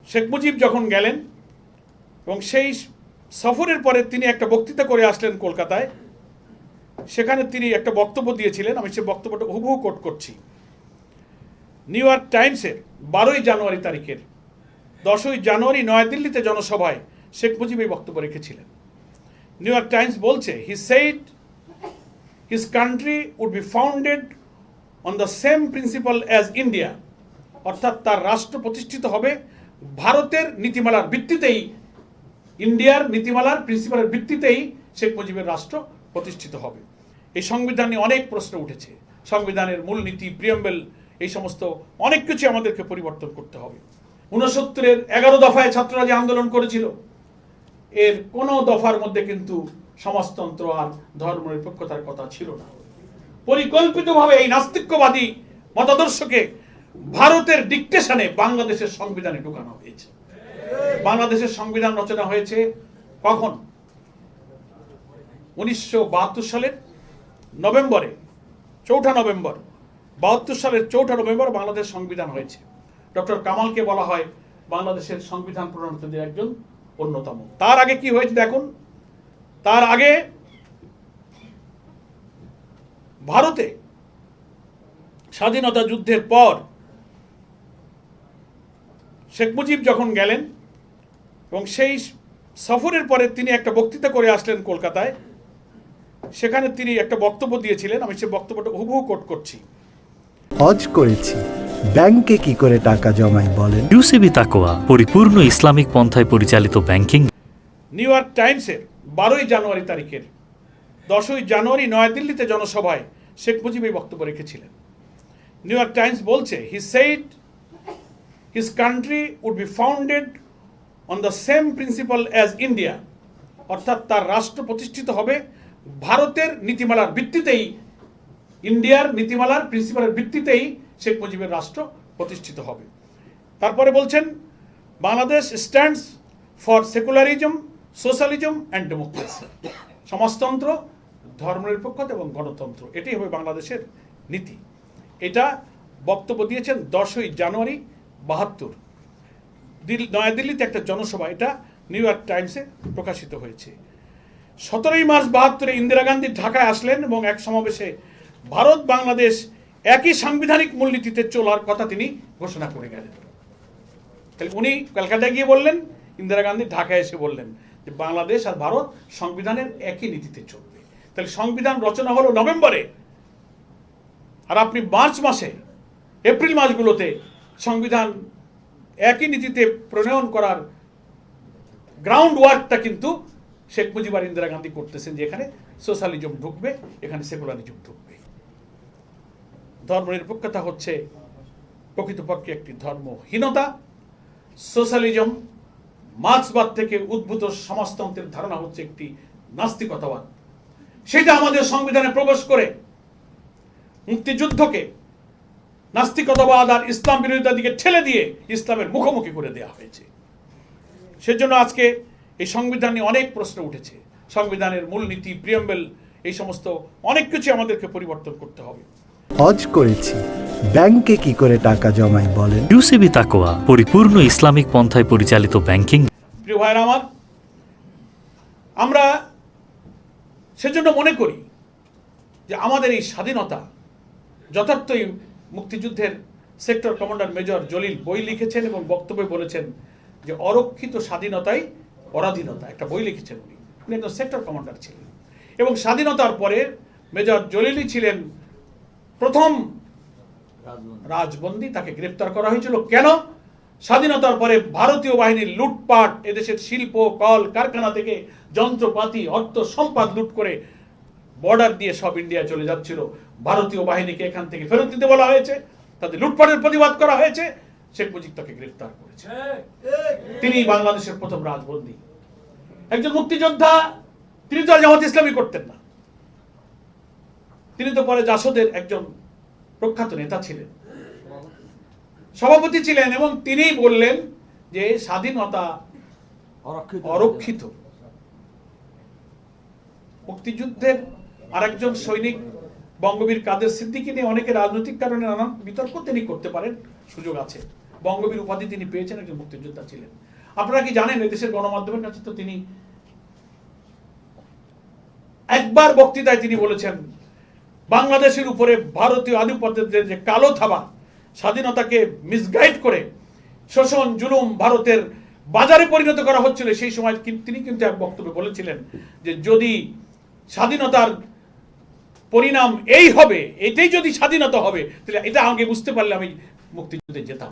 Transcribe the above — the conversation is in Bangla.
শেখ মুজিব যখন গেলেন এবং সেই সফরের পরে তিনি একটা বক্তৃতা করে আসলেন কলকাতায়, সেখানে তিনি একটা বক্তব্য দিয়েছিলেন। আমি সেই বক্তব্যটা হুবহু কোট করছি। নিউ ইয়র্ক টাইমসের 12ই জানুয়ারি তারিখের 10ই জানুয়ারি নয়াদিল্লিতে জনসভায় শেখ মুজিব এই বক্তব্য রেখেছিলেন। নিউ ইয়র্ক টাইমস বলছে, he said his country would be founded on the same principle as India, অর্থাৎ তার রাষ্ট্র প্রতিষ্ঠিত হবে ভারতের নীতিমালার ভিত্তিতেই, ইন্ডিয়ার নীতিমালার প্রিন্সিপালের ভিত্তিতেই শেখ মুজিবের রাষ্ট্র প্রতিষ্ঠিত হবে। এই সংবিধানে অনেক প্রশ্ন উঠেছে। সংবিধানের মূলনীতি, প্রিয়াম্বেল, এই সমস্ত অনেক কিছু আমাদেরকে পরিবর্তন করতে হবে। 69-এর 11 দফায় ছাত্ররা যে আন্দোলন করেছিল, এর কোনো দফার মধ্যে কিন্তু সমাজতন্ত্র আর ধর্মনিরপেক্ষতার কথা ছিল না। পরিকল্পিতভাবে এই নাস্তিক্যবাদী মতাদর্শকে ভারতের ডিকটেশনে বাংলাদেশের সংবিধানে ঢুকানো হয়েছে। বাংলাদেশের সংবিধান রচনা হয়েছে কখন? 1972 সালের নভেম্বরে, 4 নভেম্বর 72 সালের 4 নভেম্বর বাংলাদেশ সংবিধান হয়েছে। ডক্টর কামালকে বলা হয় বাংলাদেশের সংবিধান প্রণেতাদের একজন অন্যতম। তার আগে কি হয়েছে দেখুন। তার আগে ভারতে স্বাধীনতা যুদ্ধের পর শেখ মুজিব যখন গেলেন এবং সেই সফরের পরে তিনি একটা বক্তৃতা করে আসলেন কলকাতায়, সেখানে তিনি একটা বক্তব্য দিয়েছিলেন। আমি সেই বক্তব্যটা হুবহু কোট করছি। হজ করেছি, ব্যাংকে কি করে টাকা জমাই বলেন? ইউসিবি তাকওয়া, পরিপূর্ণ ইসলামিক পন্থায় পরিচালিত ব্যাংকিং। নিউ ইয়র্ক টাইমসের 12ই জানুয়ারি তারিখের 10ই জানুয়ারি নয়াদিল্লিতে জনসভায় শেখ মুজিব এই বক্তব্য রেখেছিলেন। নিউ ইয়র্ক টাইমস বলছে, he said his country would be founded on the same principle as India, অর্থাৎ তার রাষ্ট্র প্রতিষ্ঠিত হবে ভারতের নীতিমালার ভিত্তিতেই, ইন্ডিয়ার নীতিমালার প্রিন্সিপালের ভিত্তিতেই শেখ মুজিবের রাষ্ট্র প্রতিষ্ঠিত হবে। তারপরে বলছেন, Bangladesh stands for secularism, socialism and democracy, সমাজতন্ত্র, ধর্মনিরপেক্ষতা এবং গণতন্ত্র, এটাই হবে বাংলাদেশের নীতি। এটা বক্তব্য দিয়েছেন 10ই জানুয়ারি 72, নয়াদিল্লিতে একটা জনসভা। এটা নিউ ইয়র্ক টাইমসে প্রকাশিত হয়েছে। 17ই মার্চ 72-এ ইন্দিরা গান্ধী ঢাকায় আসলেন এবং এক সমাবেশে ভারত বাংলাদেশ একই সাংবিধানিক মূলনীতিতে চলার কথা তিনি ঘোষণা করে গেলেন। তাহলে উনি কলকাতায় গিয়ে বললেন, ইন্দিরা গান্ধী ঢাকায় এসে বললেন যে বাংলাদেশ আর ভারত সংবিধানের একই নীতিতে চলবে। তাহলে সংবিধান রচনা হলো নভেম্বরে, আর আপনি মার্চ মাসে, এপ্রিল মাসগুলোতে সংবিধান একই নীতিতে প্রণয়ন করার গ্রাউন্ড ওয়ার্কটা কিন্তু শেখ মুজিব আর ইন্দিরা গান্ধী করতেছেন, যে এখানে সোশ্যালিজম ঢুকবে, এখানে সেকুলারিজম ঢুকবে। ধর্মনিরপেক্ষতা হচ্ছে প্রকৃতপক্ষে একটি ধর্মহীনতা। সোশ্যালিজম, মার্ক্সবাদ থেকে উদ্ভূত সমাজতন্ত্রের ধারণা হচ্ছে একটি নাস্তিকতাবাদ। সেটা আমাদের সংবিধানে প্রবেশ করে মুক্তিযুদ্ধকে নাস্তিকতাবাদ আর ইসলাম বিরোধিতার দিকে ঠেলে দিয়ে ইসলামের মুখোমুখি করে দেওয়া হয়েছে। সেজন্য আজকে এই সংবিধান নিয়ে অনেক প্রশ্ন উঠেছে। সংবিধানের মূলনীতি, প্রিয়াম্বেল, এই সমস্ত অনেক কিছু আমাদেরকে পরিবর্তন করতে হবে। হজ করেছি, ব্যাংকে কি করে টাকা জমাই বলেন? ইউসিবি তাকওয়া, পরিপূর্ণ ইসলামিক পন্থায় পরিচালিত ব্যাংকিং। প্রিয় ভাইরা আমার, আমরা সেজন্য মনে করি যে আমাদের এই স্বাধীনতা যথার্থই, মুক্তিযুদ্ধের সেক্টর কমান্ডার মেজর জলিল বই লিখেছেন এবং বক্তব্যে বলেছেন যে অরক্ষিত স্বাধীনতাই পরাধীনতা, একটা বই লিখেছেন উনি। উনি একজন সেক্টর কমান্ডার ছিলেন এবং স্বাধীনতার পরে মেজর জলিলই ছিলেন প্রথম রাজবন্দী। তাকে গ্রেপ্তার করা হয়েছিল কেন? স্বাধীনতার পরে ভারতীয় বাহিনীর লুটপাট, এদেশের শিল্প, কল কারখানা থেকে যন্ত্রপাতি, অর্থ সম্পদ লুট করে বর্ডার দিয়ে সব ইন্ডিয়া চলে যাচ্ছিল। ভারতীয় বাহিনীকে এখান থেকে ফেরত দিতে বলা হয়েছে, তাদের লুটপাটের প্রতিবাদ করা হয়েছে। শেখ মুজিব তাকে গ্রেফতার করেছে। তিনি বাংলাদেশের প্রথম রাজবন্দী। একজন মুক্তিযোদ্ধা, তিনি তো আর জামাত ইসলামী করতেন না, তিনি তো পরে জাসদের একজন প্রখ্যাত নেতা ছিলেন, সভাপতি ছিলেন, এবং তিনি বললেন যে স্বাধীনতা অরক্ষিত। মুক্তিযুদ্ধের আরেকজন সৈনিক বঙ্গবীর কাদের সিদ্দিকী নিয়ে অনেকে রাজনৈতিক কারণে নানান বিতর্ক তিনি করতে পারেন, সুযোগ আছে। বঙ্গবীর উপাধি তিনি পেয়েছেন, একজন মুক্তিযোদ্ধা ছিলেন। আপনারা কি জানেন এদেশের গণমাধ্যমের কাছে তো তিনি একবার বক্তৃতায় তিনি বলেছেন বাংলাদেশের উপরে ভারতীয় আধিপত্যের যে কালো থাবা, স্বাধীনতাকে মিসগাইড করে শোষণ জুলুম ভারতের বাজারে পরিণত করা হচ্ছিল, সেই সময় তিনি কিন্তু এক বক্তব্যে বলেছিলেন যে যদি স্বাধীনতার পরিণাম এই হবে, এটাই যদি স্বাধীনতা হবে, তাহলে এটা আমাকে বুঝতে পারলে আমি মুক্তিযুদ্ধে যেতাম।